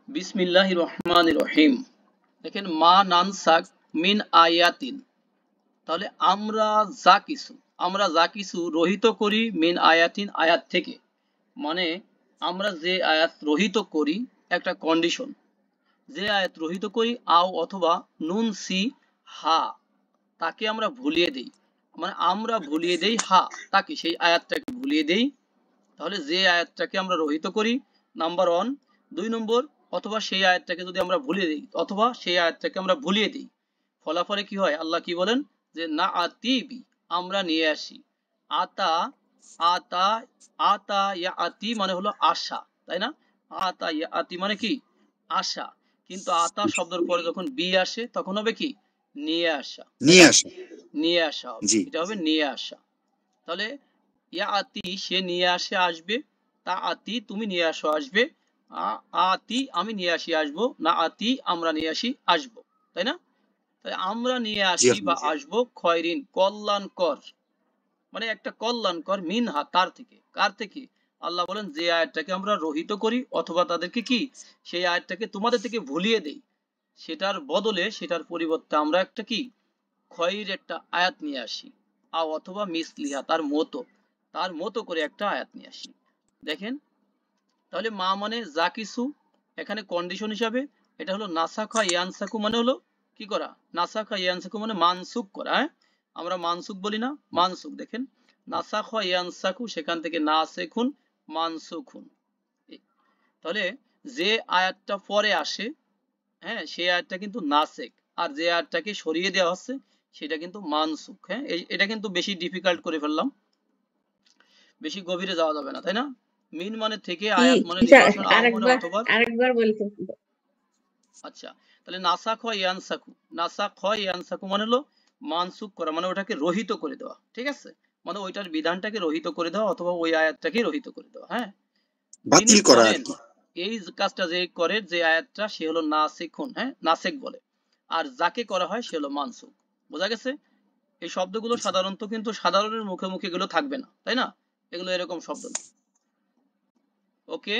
বিসমিল্লাহির রহমানির রহিম। দেখেন মা নানসাক মিন আয়াতিন, তাহলে আমরা যা কিছু রহিত করি মিন আয়াতিন আয়াত থেকে, মানে আমরা যে আয়াত রহিত করি একটা কন্ডিশন, যে আয়াত রহিত করি আও অথবা নুন সি হা, তাকে আমরা ভুলিয়ে দেই, মানে আমরা ভুলিয়ে দেই হা তাকে, সেই আয়াতটাকে ভুলিয়ে দেই। তাহলে যে আয়াতটাকে আমরা রহিত করি নাম্বার ওয়ান। 2 নম্বর, অথবা সেই আয়াতটাকে যদি আমরা ভুলিয়ে দিই, অথবা সেই আয়াতটাকে আমরা ভুলিয়ে দিই, ফলাফলে কি হয় আল্লাহ কি বলেন যে না আতিবি, আমরা নিয়ে আসি। আতা, আতা, আতা ইয়া আতি মানে হলো আশা, তাই না? আতা ইয়া আতি মানে কি আশা, কিন্তু আতা শব্দের পরে যখন বি আসে তখন হবে কি নিয়ে আসা, তাই নিয়ে না? আসা। নিয়ে আসা হবে, জি। এটা হবে নিয়ে আসা। তাহলে ইয়া আতি সে নিয়ে আসে আসবে, তা আতি তুমি নিয়ে আসো আসবে, আতি আমি নিয়ে আসি আসবো, না আতি আমরা নিয়ে আসি আসবো, তাই না? তাই আমরা নিয়ে জি আসি বা আলহামদুলিল্লাহ। আসবো খয়রিন কল্যাণকর, মানে একটা কল্যাণকর মিনহা তার থেকে, কার থেকে? আল্লাহ বলেন যে আয়াতটাকে আমরা রহিত করি অথবা তাদেরকে কি সেই আয়াতটাকে তোমাদের থেকে ভুলিয়ে দেই, সেটার বদলে সেটার পরিবর্তে আমরা একটা কি খয়ের একটা আয়াত নিয়ে আসি, অথবা মিসলিহা তার মতো করে একটা আয়াত নিয়ে আসি। দেখেন, তাহলে মা মানে যা কিছু, এখানে কন্ডিশন হিসাবে এটা হলো নাসাখা ইয়ানসাকু, মানে হলো কি করা, নাসাখা ইয়ানসাকু মানে মানসুক করা, হ্যাঁ? আমরা মানসুক বলি না, মানসুক। দেখেন নাসাখা ইয়ানসাকু, সেখান থেকে নাসেখুন মানসুখুন। তাহলে যে আয়াতটা পরে আসে, হ্যাঁ, সেই আয়াতটা কিন্তু নাসেক, আর যে আয়াতটাকে সরিয়ে দেওয়া হচ্ছে সেটা কিন্তু মানসুখ। হ্যাঁ, এটা কিন্তু বেশি ডিফিকাল্ট করে ফেললাম, বেশি গভীরে যাওয়া যাবে না, তাই না? মিন মানে থেকে, কি আয়াত মানে স্যার, নিদর্শন, আও মানে অথবা। আরেকবার বলতেন? আচ্ছা, তাহলে নাসাখ হয় ইয়ানসাকু, নাসাখ হয় ইয়ানসাকু মানে হলো মানসুখ করা, মানে ওটাকে রহিত করে দেওয়া, ঠিক আছে? মানে ওইটার বিধানটাকে রহিত করে দেওয়া অথবা ওই আয়াতটাকে রহিত করে দেওয়া, হ্যাঁ? যিনি বাতিল করা আর করেন কি। এই কাজটা, যে করে যে আয়াতটা, সে হলো নাসিখুন, হ্যাঁ, নাসেক বলে। আর যাকে করা হয় সে হলো মানসুখ। বোঝা গেছে? এই শব্দগুলো জি। সাধারণত কিন্তু সাধারণের মুখে মুখে এগুলো থাকবে না, তাই না? এগুলো এরকম শব্দ না। ওকে,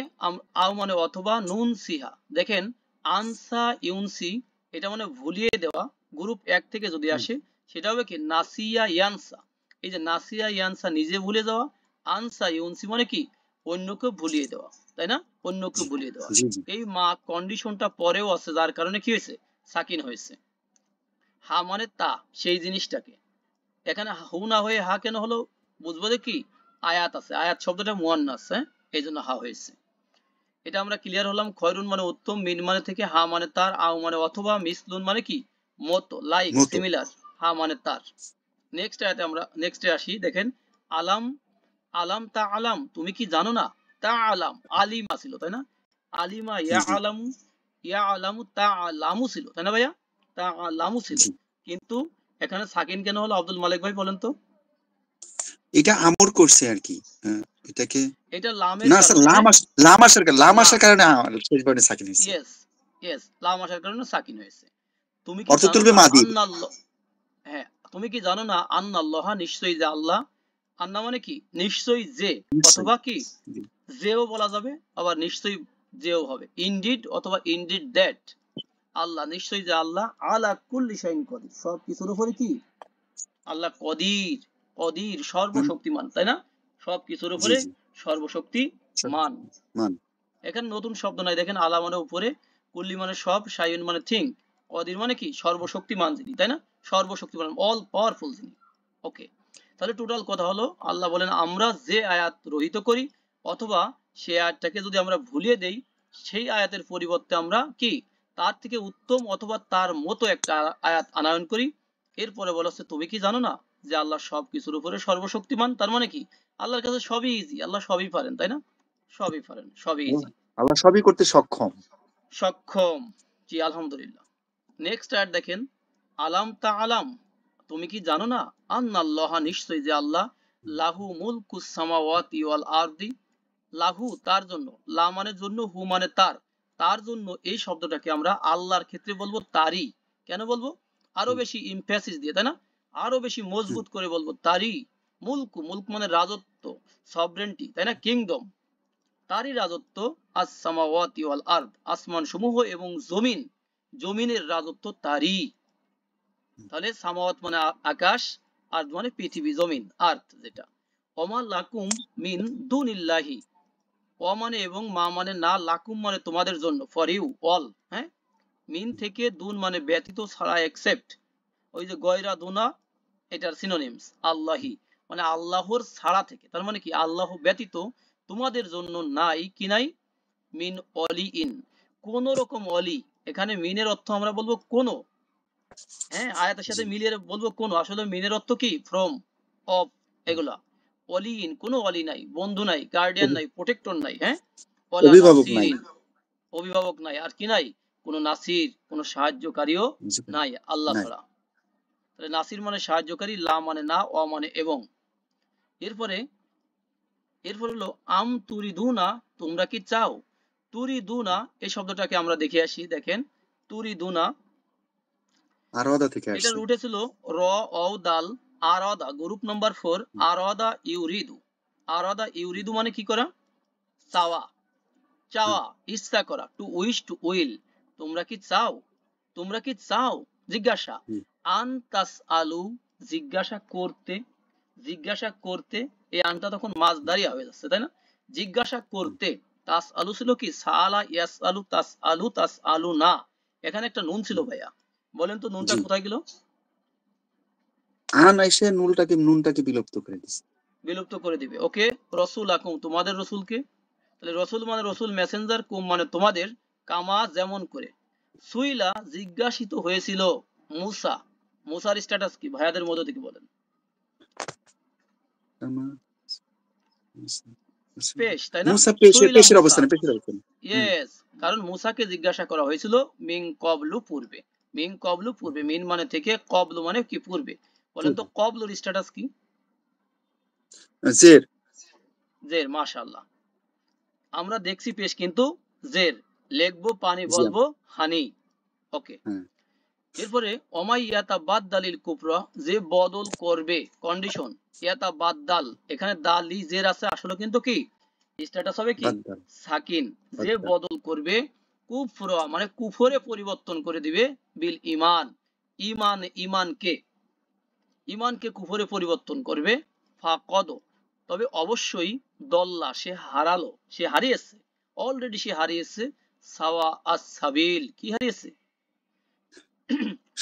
আও মানে অথবা নুন সিহা। দেখেন আনসা ইউনসি, এটা মানে ভুলিয়ে দেওয়া, গ্রুপ 1 থেকে যদি আসে সেটা হবে কি নাসিয়া ইয়ানসা। এই যে নাসিয়া ইয়ানসা নিজে ভুলে যাওয়া, আনসা ইউনসি মানে কি অন্যকে ভুলিয়ে দেওয়া, তাই না? অন্যকে জি ভুলিয়ে দেওয়া। জি জি। এই মা কন্ডিশনটা পরেও আছে, যার কারণে কি হয়েছে সাকিন হয়েছে। হা মানে তা, সেই জিনিসটাকে। এখানে হু না হয়ে হা কেন হলো, বুঝবো যে কি আয়াত আছে, আয়াত শব্দটা মুয়ান্নাস, হ্যাঁ, এই জন্য হা হয়েছে। এটা আমরা ক্লিয়ার হলাম। খয়রুন মানে উত্তম, মিন মানে থেকে, হা মানে তার, আও মানে অথবা, মিসলুন মানে কি মতো, লাইক, মতো। সিমিলার, হা মানে তার। নেক্সট আয়াতে আমরা নেক্সটে আসি। দেখেন আলাম, আলাম তা আলাম, তুমি কি জানো না? তা আলাম, আলিমা ছিল, তাই না? আলিমা ইয়া জি আলামু, ইয়া আলামু তা আলামু ছিল, তাই না ভাইয়া? তা আলামু ছিল, জি। কিন্তু এখানে সাকিন কেন হলো আব্দুল মালিক ভাই বলেন তো? এটা আমর করছে আর কি। এটাকে এটা লামের না স্যার, কারণে, হ্যাঁ, লাম আসার লাম, কারণে শেষ বারে সাকিন হয়েছে। ইয়েস, ইয়েস, লাম আসার কারণে সাকিন হয়েছে। তুমি কি অর্থ জানো তুলবে না মাদি। আন্নাল্লাহ, হ্যাঁ, তুমি কি জানো না আন্নাল্লাহ, নিশ্চয়ই যে আল্লাহ, আন্না মানে কি নিশ্চয়ই যে, নিশ্চয়ই। অথবা কি জি। যেও বলা যাবে, আবার নিশ্চয়ই যেও হবে, ইনডিড অথবা ইনডিড দ্যাট। আল্লাহ, নিশ্চয়ই যে আল্লাহ, আলা কুল্লি শাইইন কদির, সব কিছুর উপরে কি আল্লাহ কদির, কদির সর্বশক্তিমান, তাই না? সব কিছুর জি উপরে জি। সর্বশক্তিমান। মান। এখানে নতুন শব্দ নাই, দেখেন আলা মানে উপরে, কুল্লি মানে সব, শাইউন মানে থিং, কদির মানে কি সর্বশক্তিমান যিনি, তাই না? সর্বশক্তিমান, অল পাওয়ারফুল যিনি। ওকে, তাহলে টোটাল কথা হলো আল্লাহ বলেন আমরা যে আয়াত রহিত করি অথবা সেই আয়াতটাকে যদি আমরা ভুলিয়ে দেই, সেই আয়াতের পরিবর্তে আমরা কি তার থেকে উত্তম অথবা তার মতো একটা আয়াত আনয়ন করি। এরপরে বলা হচ্ছে তুমি কি জানো না যে আল্লাহ সব কিছুর উপরে সর্বশক্তিমান, তার মানে কি আল্লাহর কাছে সবই ইজি, আল্লাহ সবই পারেন, তাই না? সবই পারেন, সবই ইজি, আল্লাহ সবই করতে সক্ষম। সক্ষম। জি আলহামদুলিল্লাহ। নেক্সট আয়াত দেখেন আলাম তা আলাম, তুমি কি জানো না আন্নাল্লাহ, নিশ্চয়ই যে আল্লাহ, লাহু মুলকুস সামাওয়াতি ওয়াল আরদি, লাহু তার জন্য, লা মানে জন্য, হু মানে তার, তার জন্য এই শব্দটাকে আমরা আল্লাহর ক্ষেত্রে বলবো তারই। কেন বলবো? আরো বেশি ইমফ্যাসিস দিয়ে, তাই না? আরো বেশি মজবুত করে বলবো তারই। মুলকু, মুলক মানে রাজত্ব, সভরেন্টি, তাই না? কিংডম। তারই রাজত্ব আস-সামাওয়াতি ওয়াল আরদ, আসমান সমূহ এবং জমিন, জমিনের রাজত্ব তারই। তাহলে সামাওয়াত মানে আকাশ, আরদ মানে পৃথিবী, জমিন, আর্থ যেটা। ওমা লাকুম মিন দুনিল্লাহি, অ মানে এবং, মা মানে না, লাকুম মানে তোমাদের জন্য, ফর ইউ অল, হ্যাঁ। মিন থেকে, দুন মানে ব্যতীত, ছাড়া, এক্সেপ্ট, ওই যে গয়রা দুনা, এটার সিনোনিমস আল্লাহি, মানে আল্লাহর ছাড়া থেকে, তার মানে কি আল্লাহ ব্যতীত তোমাদের জন্য নাই, কি নাই, মিন অলি ইন, কোন রকম অলি। এখানে মিনের অর্থ আমরা বলবো কোন, হ্যাঁ, আয়াতের জি। সাথে মিলিয়ে বলবো কোন, আসলে মিনের অর্থ কি ফ্রম, অফ, এগুলা। অলি ইন, কোনো অলি নাই, বন্ধু নাই, গার্ডিয়ান নাই, প্রোটেক্টর নাই, হ্যাঁ। ওয়ালা অভিভাবক নাই। নাসিরিন, অভিভাবক নাই, আর কি নাই, কোনো নাসির, কোনো সাহায্যকারীও জি, নাই আল্লাহ নাই। ছাড়া। তাহলে নাসির মানে সাহায্যকারী, লা মানে না, অ মানে এবং। এরপরে এরপর হলো আম তুরিদুনা, তোমরা কি চাও। তুরিদুনা এই শব্দটাকে আমরা দেখে আসি, দেখেন তুরিদুনা, আরওয়াদা থেকে এটা আসছে। রুটে ছিল র ও দাল, আরাদা, গ্রুপ নাম্বার 4, আরাদা ইউরিদু। আরাদা ইউরিদু মানে কি করা, চাওয়া, চাওয়া, ইচ্ছা করা, টু উইশ, টু উইল। তোমরা কি চাও, তোমরা কি চাও, জিজ্ঞাসা, আন তাস আলু, জিজ্ঞাসা করতে, জিজ্ঞাসা করতে, এই আনটা তখন মাঝদারিয়া হয়ে যাচ্ছে, তাই না। জিজ্ঞাসা করতে, তাস আলু ছিল কি সালা ইয়াস আলু, তাস আলু, তাস আলু না, এখানে একটা নুন ছিল ভাইয়া, বলেন তো নুনটা জি। কোথায় গেল। আন এসে নুনটাকে বিলুপ্ত করে দিছে। বিলুপ্ত করে দিবে, ওকে। রসুল আকুম, তোমাদের রসুলকে। তাহলে রসুল মানে রসুল, মেসেঞ্জার, কুম মানে তোমাদের, কামা যেমন করে, সুইলা জিজ্ঞাসিত হয়েছিল, মুসা, মুসার স্ট্যাটাস কি ভাইয়াদের মধ্য থেকে বলেন। পেশ, তাই না, মুসা সুইলা পেশের মুসা, অবস্থানে, পেশের অবস্থানে। ইয়েস, কারণ মুসাকে জিজ্ঞাসা করা হয়েছিল মিন কবলু, পূর্বে, মিন কবলু পূর্বে, মিন মানে থেকে, কবলু মানে কি পূর্বে। বলেন তো কবলুর স্ট্যাটাস কি। জের। জের, মাশাআল্লাহ। আমরা দেখছি পেশ কিন্তু জের, লিখবো পানি, জি। বলবো হানি, ওকে। হ্যাঁ। এরপরে অমাই ইয়াতা বাদ দালিল কুপরা, যে বদল করবে, কন্ডিশন, ইয়াতা বাদ দাল, এখানে দালি জের আছে, আসলে কিন্তু কি স্ট্যাটাস হবে কি বাদ্দাল। সাকিন, যে বাদ্দাল। বদল করবে, কুফরা মানে কুফরে পরিবর্তন করে দিবে, বিল ইমান, ইমান, ইমানকে, ইমানকে কুফরে পরিবর্তন করবে, ফাকদ, তবে অবশ্যই, দল্লা সে হারালো, সে হারিয়েছে, অলরেডি সে হারিয়েছে, সাওয়া আস সাবিল, কি হারিয়েছে,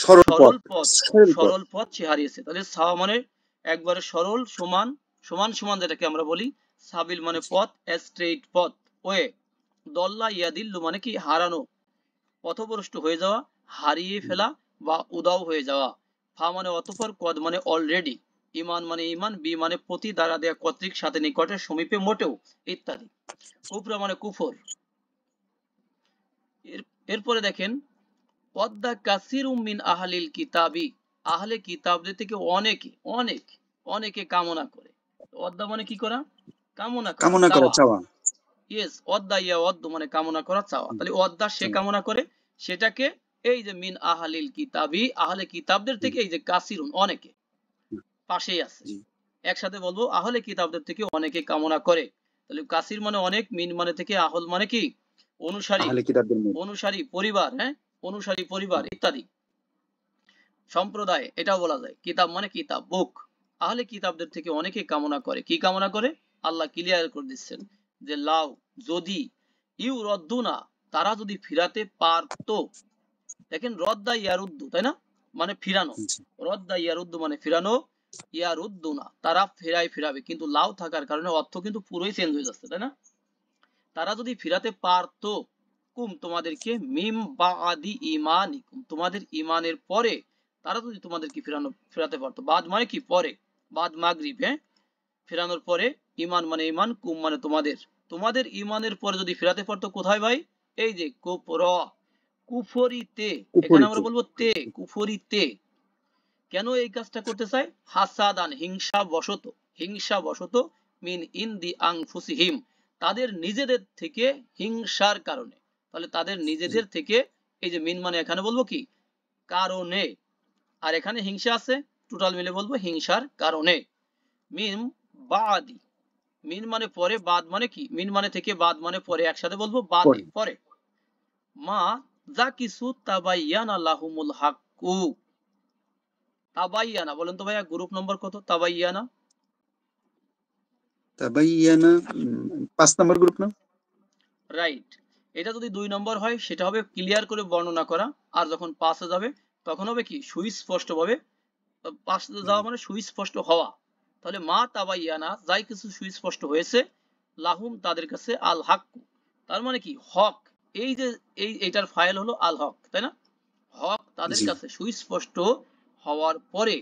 সরল পথ। সরল পথ, সরল পথ। সরল পথ সে হারিয়েছে। তাহলে সাওয়া মানে একবারে সরল, সমান, সমান সমান যেটাকে আমরা বলি, সাবিল মানে পথ, স্ট্রেইট পথ, ওয়ে। দল্লা ইয়াদিল্লু মানে কি হারানো, পথভ্রষ্ট হয়ে যাওয়া, হারিয়ে ফেলা, বা উদাও হয়ে যাওয়া। ফা মানে অতঃপর, কদ মানে অলরেডি, ইমান মানে ইমান, বি মানে প্রতি, দ্বারা দেয়া, কর্তৃক, সাথে, নিকটে, সমীপে, মোটেও, ইত্যাদি। কুফরা মানে কুফর। এরপরে দেখেন ওয়াদ্দা কাসিরুম মিন আহলিল কিতাবি, আহলে কিতাবদের থেকে অনেকে, অনেক, অনেকে কামনা করে। ওয়াদ্দা মানে কি করা, কামনা করা, কামনা করা, চাওয়া। চাওয়া। ইয়েস, ওয়াদ্দা ইয়া ওয়াদ্দু মানে কামনা করা, চাওয়া। তাহলে ওয়াদ্দা সে কামনা করে, সেটাকে, এই যে মিন আহলিল কিতাবি, আহলে কিতাবদের থেকে, এই যে কাসিরুন অনেকে, পাশেই আছে, জি। একসাথে বলবো, আহলে কিতাবদের থেকে অনেকে কামনা করে। তাহলে কাসির মানে অনেক, মিন মানে থেকে, আহল মানে কি অনুসারী, আহলে কিতাবদের মধ্যে। অনুসারী পরিবার, হ্যাঁ, অনুসারী পরিবার ইত্যাদি, সম্প্রদায়, এটাও বলা যায়। কিতাব মানে কিতাব, বুক। আহলে কিতাবদের থেকে অনেকে কামনা করে, কি কামনা করে, আল্লাহ ক্লিয়ার করে দিচ্ছেন, যে লাউ, যদি, ইউ রদ্দুনা, তারা যদি ফিরাতে পারতো। দেখেন রদ্দা ইয়ারুদ্দু, তাই না, মানে ফিরানো, জি। রদ্দা ইয়ারুদ্দু মানে ফিরানো, ইয়ারুদ্দুনা তারা ফিরাবে, কিন্তু লাউ থাকার কারণে অর্থ কিন্তু পুরোই চেঞ্জ হয়ে যাচ্ছে, তাই না। তারা যদি ফিরাতে পারতো, কুম তোমাদেরকে, মিম বাদি ইমানিকুম, তোমাদের ইমানের পরে, তারা যদি তোমাদেরকে ফেরাতে পারতো, বাদ মানে কি পরে, বাদ মাগরিব, হ্যাঁ, ফেরানোর পরে, ইমান মানে ইমান, কুম মানে তোমাদের, তোমাদের ইমানের পরে যদি ফেরাতে পারতো, কোথায় ভাই, এই যে কুফর, কুফরিতে, এখানে আমরা উপরিতে। বলবো তে, কুফরিতে। কেন এই কাজটা করতে চায়, হাসাদান হিংসা বশত, হিংসা বশত, মিন ইনদি আনফুসিহিম, তাদের নিজেদের থেকে, হিংসার কারণে। তাহলে তাদের জি। নিজেদের থেকে, এই যে মিন মানে এখানে বলবো কি কারণে, আর এখানে হিংসা আছে, টোটাল মিলে বলবো হিংসার কারণে। মিম বাদি, মিন মানে পরে, বাদ মানে কি? মিন মানে থেকে, বাদ মানে পরে, একসাথে বলবো বাদে, পরে। পরে। মা যা কিছু তাবাইয়ানা লাহুমুল হাক্কু। তাবাইয়ানা বলেন তো ভাইয়া, গ্রুপ নম্বর কত? তাবাইয়ানা তাবাইয়ানা 5 নাম্বার গ্রুপ না? রাইট। এটা যদি 2 নম্বর হয় সেটা হবে ক্লিয়ার করে বর্ণনা করা, আর যখন 5 এ যাবে তখন হবে কি সুস্পষ্ট ভাবে। 5 এ যাওয়া মানে সুস্পষ্ট হওয়া। তাহলে মা তাবাইয়ানা যাই কিছু সুস্পষ্ট হয়েছে, লাহুম তাদের কাছে, আল হক, তার মানে কি হক। এই যে এইটার ফাইল হলো আল হক, তাই না? হক তাদের জি। কাছে সুস্পষ্ট হওয়ার পরে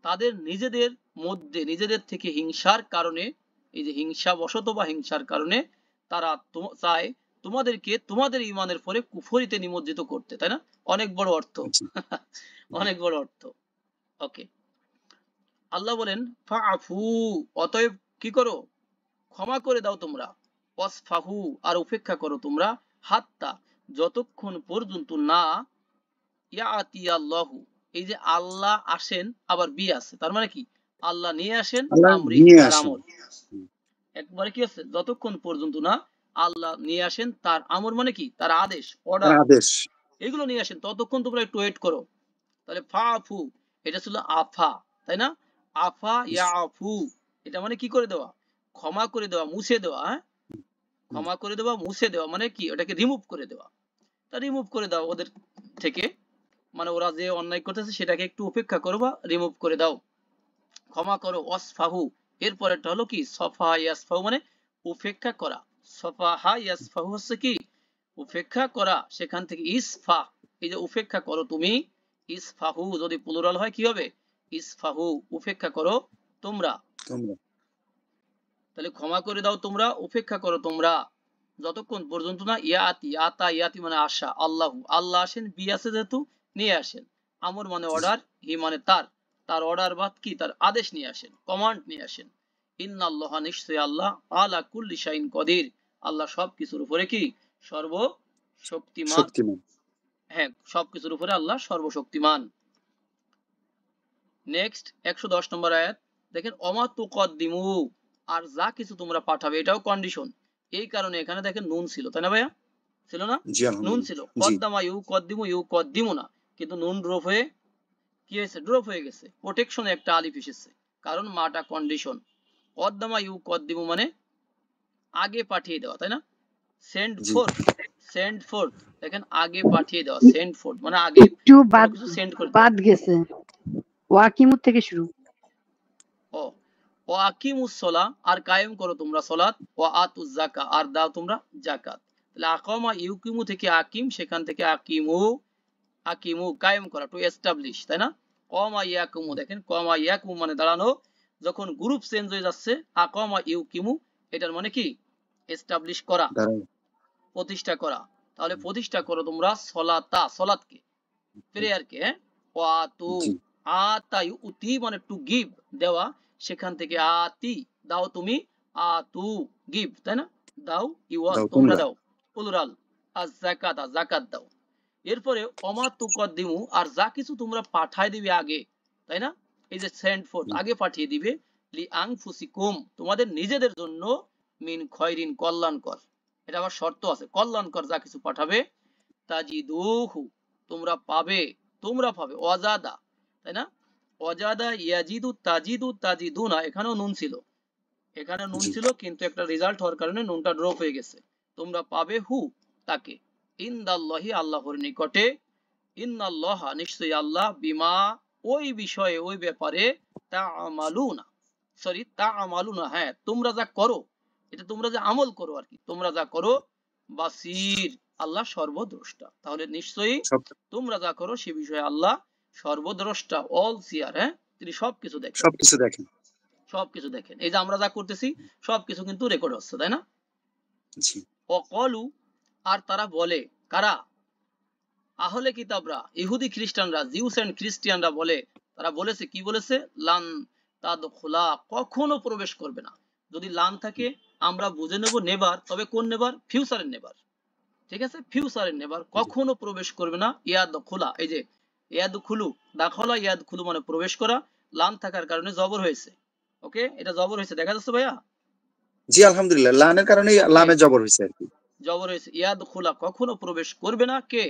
তাদের নিজেদের মধ্যে, নিজেদের থেকে হিংসার কারণে, এই যে হিংসাবশত বা হিংসার কারণে তারা চায় তোমাদেরকে তোমাদের ইমানের পরে কুফরিতে নিমজ্জিত করতে, তাই না? অনেক বড় অর্থ। জি। জি। অনেক বড় অর্থ। ওকে, আল্লাহ বলেন ফাআফু, অতএব কি করো? ক্ষমা করে দাও তোমরা। ওয়াসফাহু, আর উপেক্ষা করো তোমরা। হাত্তা, যতক্ষণ পর্যন্ত না ইয়াতি আল্লাহু, এই যে আল্লাহ আসেন, আবার বি আছে, তার মানে কি আল্লাহ নিয়ে আসেন আল্লাহ আমরিহি, নিয়ে তার আসেন। আমর। একবারে কি আছে, যতক্ষণ পর্যন্ত না আল্লাহ নিয়ে আসেন তার আমর, মানে কি তার আদেশ, তার অর্ডার, আদেশ। এগুলো নিয়ে আসেন, ততক্ষণ তোমরা একটু ওয়েট করো। তাহলে ফাফু, এটা ছিল আফা, তাই না? আফা ইয়া আফু, এটা মানে কি করে দেওয়া? ক্ষমা করে দেওয়া, মুছে দেওয়া। হ্যাঁ, ক্ষমা করে দেওয়া, মুছে দেওয়া মানে কি ওটাকে রিমুভ করে দেওয়া। তা রিমুভ করে দাও ওদের থেকে, মানে ওরা যে অন্যায় করতেছে সেটাকে একটু উপেক্ষা করো বা রিমুভ করে দাও, ক্ষমা করো। ওয়াসফাহু, এরপরেরটা হলো কি সফা ইয়াসফাহু, মানে উপেক্ষা করা। সফাহা ইয়াসফাহু হচ্ছে কি উপেক্ষা করা, সেখান থেকে ইসফা, এই যে উপেক্ষা করো তুমি। ইসফাহু যদি প্লুরাল হয় কি হবে? ইসফাহু, উপেক্ষা করো তোমরা। তোমরা। তাহলে ক্ষমা করে দাও তোমরা, উপেক্ষা করো তোমরা, যতক্ষণ পর্যন্ত না ইয়াতি, আতা ইয়াতি মানে আসা, আল্লাহু, আল্লাহ আসেন, বি আছে যেহেতু নিয়ে আসেন, আমর মানে অর্ডার, হি মানে তার, তার অর্ডার বা কি তার আদেশ নিয়ে আসেন, কমান্ড নিয়ে আসেন। ইন্নাল্লাহ, নিশ্চয়ই আল্লাহ, আলা কুল্লি শাইইন কদির, আল্লাহ সবকিছুর উপরে কি সর্বশক্তিমান। শক্তিমান। হ্যাঁ, সবকিছুর উপরে আল্লাহ সর্বশক্তিমান। নেক্সট 110 নম্বর আয়াত দেখেন, অমা তুকদ্দিমু, আর যা কিছু তোমরা পাঠাবে, এটাও কন্ডিশন। এই কারণে এখানে দেখেন নুন ছিল, তাই না ভাইয়া? ছিল না? জি নুন আলহামদুলিল্লাহ। ছিল, জি। কদ্দামা ইউ কদ্দিমু, ইউ কদ্দিমু না, কিন্তু নুন ড্রপ হয়ে কি হয়েছে? ড্রপ হয়ে গেছে। প্রোটেকশনে একটা আলিফ এসেছে, কারণ মাটা কন্ডিশন। কদ্দামা ইউ কদ্দিমু মানে আগে পাঠিয়ে দেওয়া, তাই না? সেন্ড জি। ফোর্থ, সেন্ড ফোর্থ, দেখেন আগে পাঠিয়ে দেওয়া, সেন্ড ফোর্থ মানে আগে একটু কোনো বাদ কিছু সেন্ড করে দেওয়া। বাদ গেছে, ওয়াকিমুত থেকে শুরু। ও, ও আকিমুস সলা, আর কায়েম করো তোমরা সলাত, ও আতুজ জাকা, আর দাও তোমরা জাকাত। তাহলে আকামা ইউকিমু থেকে আকিম, সেখান থেকে আকিমু, আকিমু কায়েম করা, টু এস্টাবলিশ, তাই না? কমা ইয়াকুমু, দেখেন কমা ইয়াকুমু মানে দাঁড়ানো, যখন গ্রুপ চেঞ্জ হয়ে যাচ্ছে, আকামা ইউকিমু, এটার মানে কি এস্টাবলিশ করা, দাঁড়াও। প্রতিষ্ঠা করা। তাহলে প্রতিষ্ঠা করো তোমরা সলাতা, সলাতকে, প্রেয়ারকে। হ্যাঁ, ওয়াতু, জি। আতা ইউতি মানে টু গিভ, দেওয়া, সেখান থেকে আতি দাও তুমি, আতু গিভ, তাই না? দাও, ইওয়ান দাও তোমরা তোমরা। দাও, প্লুরাল। আজ যাকাতা, যাকাত দাও। এরপরে অমা তুকদ্দিমু, আর যা কিছু তোমরা পাঠায় দিবে আগে, তাই না? এই যে সেন্ড ফোর্থ, জি। আগে পাঠিয়ে দিবে, লি আনফুসিকুম, তোমাদের নিজেদের জন্য, মিন খয়রিন কল্যাণকর, এটা আবার শর্ত আছে, কল্যাণকর যা কিছু পাঠাবে, তাজিদুহু তোমরা পাবে, তোমরা পাবে, অজাদা, তাই না? অজাদা ইয়াজিদু তাজিদু তাজিদুনা, এখানেও নুন ছিল, এখানে নুন জি। ছিল কিন্তু একটা রেজাল্ট হওয়ার কারণে নুনটা ড্রপ হয়ে গেছে। তোমরা পাবে হু, তাকে, ইনদাল্লাহি আল্লাহর নিকটে, ইন্নাল্লাহ নিশ্চয়ই আল্লাহ, বিমা ওই বিষয়ে, ওই ব্যাপারে, তা'মালুনা, সরি তা'মালুনা, হ্যাঁ তোমরা যা করো, এটা তোমরা যে আমল করো আর কি, তোমরা যা করো, বাসির, আল্লাহ সর্বদ্রষ্টা। তাহলে নিশ্চয়ই সব তোমরা যা করো সে বিষয়ে আল্লাহ সর্বদ্রষ্টা, অল সিয়ার, হ্যাঁ তিনি সবকিছু দেখেন, সবকিছু দেখেন। সবকিছু দেখেন। এই যে আমরা যা করতেছি সবকিছু কিন্তু রেকর্ড হচ্ছে, তাই না? জি। অকলু, আর তারা বলে, কারা? আহলে কিতাবরা, ইহুদি খ্রিস্টানরা, জিউস এন্ড খ্রিস্টিয়ানরা বলে, তারা বলেছে, কি বলেছে? লান তাদখুলা, কখনো প্রবেশ করবে না। যদি লান থাকে আমরা বুঝে নেব নেবার, তবে কোন নেবার? ফিউচারের নেবার, ঠিক আছে? ফিউচারের নেবার, জি। কখনো প্রবেশ করবে না। ইয়াদ খোলা, এই যে ইয়াদ খুলু, দাখলা ইয়াদ খুলু মানে প্রবেশ করা, লান থাকার কারণে জবর হয়েছে। ওকে, এটা জবর হয়েছে, দেখা যাচ্ছে ভাইয়া? জি আলহামদুলিল্লাহ, লানের কারণে ওকে, লামে জবর হয়েছে আর কি। জবর হয়েছে। ইয়াদখুলা কখনো প্রবেশ করবে না কে,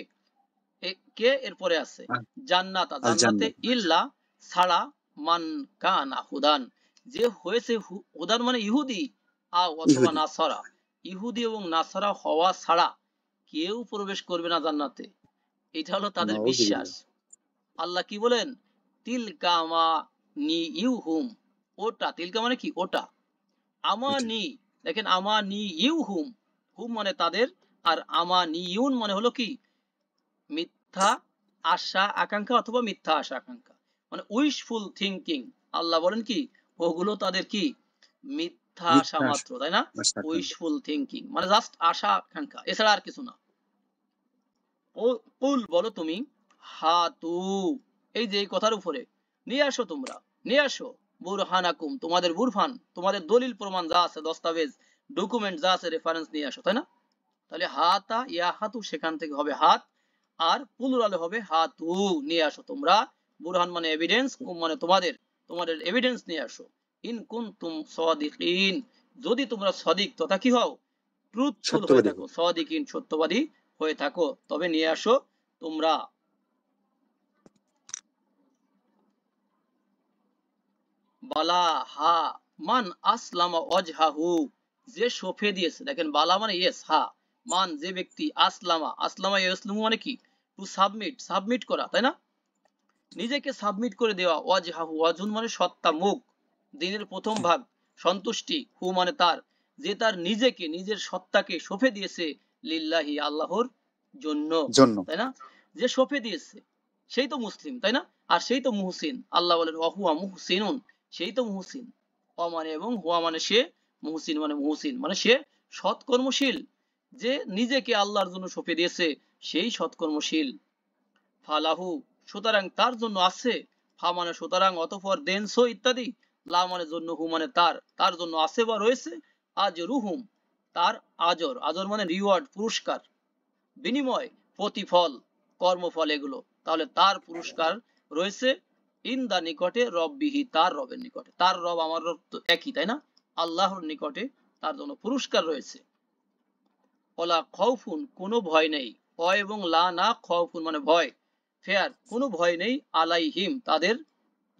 কে এরপরে আছে আ- জান্নাতা, আল জান্নাতে, জান্নাত। ইল্লা ছাড়া, মান কানা হুদান, যে হয়েছে হুদান মানে ইহুদি, অথবা ইহুদি। নাসারা, ইহুদি এবং নাসারা হওয়া ছাড়া কেউ প্রবেশ করবে না জান্নাতে। এটা হলো তাদের বিশ্বাস। নাউযুবিল্লাহ। আল্লাহ কি বলেন, তিলকা মা নি ইউহুম, ওটা, তিলকা মানে কি ওটা, এটা আমানি, দেখেন আমানি ইউ হুম, হুম মানে তাদের, আর আমানি ইউন মানে হলো কি মিথ্যা আশা আকাঙ্ক্ষা অথবা মিথ্যা আশা আকাঙ্ক্ষা, মানে উইশফুল থিংকিং। আল্লাহ বলেন কি ওগুলো তাদের কি মিথ্যা আশা মিথ্যা মাত্র, তাই না? আশা আকাঙ্ক্ষা। উইশফুল থিংকিং মানে জাস্ট আশা আকাঙ্ক্ষা, এছাড়া আর কিছু না। কুল বলো তুমি, হাতু, এই যে এই কথার উপরে নিয়ে আসো তোমরা, নিয়ে আসো বুরহানাকুম, তোমাদের বুরহান, তোমাদের দলিল প্রমাণ যা আছে, দস্তাবেজ ডকুমেন্ট যা আছে, রেফারেন্স নিয়ে আসো, তাই না? তাহলে হাতা ইয়া হাতু সেখান থেকে হবে হাত, আর প্লুরালে হবে হাতু, নিয়ে আসো তোমরা। বুরহান মানে এভিডেন্স, কুম মানে তোমাদের, তোমাদের এভিডেন্স নিয়ে আসো। ইন কুনতুম সাদিকিন, যদি তোমরা সদিক তথা কি হও, ট্রুথফুল হয়ে সত্যবাদী থাকো, হোক। সদিকিন সত্যবাদী হয়ে থাকো, তবে নিয়ে আসো তোমরা। বালা হা মান আসলামা ওয়াজহাহু, যে সঁপে দিয়েছে, দেখেন বালা মানে ইয়েস, হা মান যে ব্যক্তি, আসলামা, আসলামা ইয়াসলুমু মানে কি টু সাবমিট, সাবমিট করা, তাই না? নিজেকে সাবমিট করে দেওয়া, ওয়াজহাহু, ওয়াজহুন মানে সত্তা, মুখ, দিনের প্রথম ভাগ, সন্তুষ্টি, হু মানে তার, যে তার নিজেকে, নিজের সত্তাকে সঁপে দিয়েছে, লিল্লাহি আল্লাহর জন্য, জন্য। তাই না? যে সঁপে দিয়েছে সেই তো মুসলিম, তাই না? আর সেই তো মুহসিন, আল্লাহ বলেন ওয়াহুয়া মুহসিনুন, সেই তো মুহসিন। অ মানে এবং, হুয়া মানে সে, মুহসিন মানে মুহসিন মানে সে সৎকর্মশীল, যে নিজেকে আল্লাহর জন্য সঁপে দিয়েছে সেই সৎকর্মশীল। ফালাহু সুতরাং তার জন্য আছে, ফা মানে সুতরাং, অতঃপর দেন সো ইত্যাদি, লা মানে জন্য, হু মানে তার, তার জন্য আছে বা রয়েছে, আজরুহুম তার আজর, আজর মানে রিওয়ার্ড পুরস্কার, বিনিময়, প্রতিফল, কর্মফল এগুলো, তাহলে তার পুরস্কার রয়েছে ইন্দা নিকটে, রববিহি তার রবের নিকটে, তার রব আমার রব তো একই, তাই না? আল্লাহর নিকটে তার জন্য পুরস্কার রয়েছে। ওলা খৌফুন কোনো ভয় নেই, অ এবং লা না, খৌফুন মানে ভয়, ফেয়ার কোনো ভয় নেই, আলাইহিম তাদের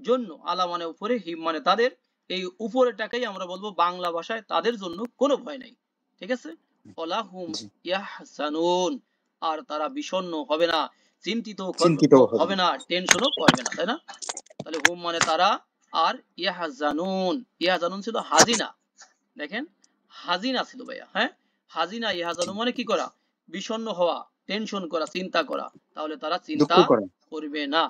জন্য, আলা মানে উপরে, হিম মানে তাদের, এই উপরেটাকেই আমরা বলবো বাংলা ভাষায় তাদের জন্য কোনো ভয় নাই, ঠিক আছে? ওলা হুম জি। ইয়াহজানুন, আর তারা বিষণ্ণ হবে না, চিন্তিত চিন্তিত হবে হবে না। না, টেনশনও করবে না, তাই না? তাহলে হুম মানে তারা, আর ইয়াহজানুন, ইয়াহজানুন ছিল হাজিনা, দেখেন হাজিনা ছিল ভাইয়া, হ্যাঁ, হাজিনা জি। ইহাজানু মানে কি করা, বিষণ্ণ হওয়া, টেনশন করা, চিন্তা করা, তাহলে তারা দুঃখ চিন্তা করে। করবে না।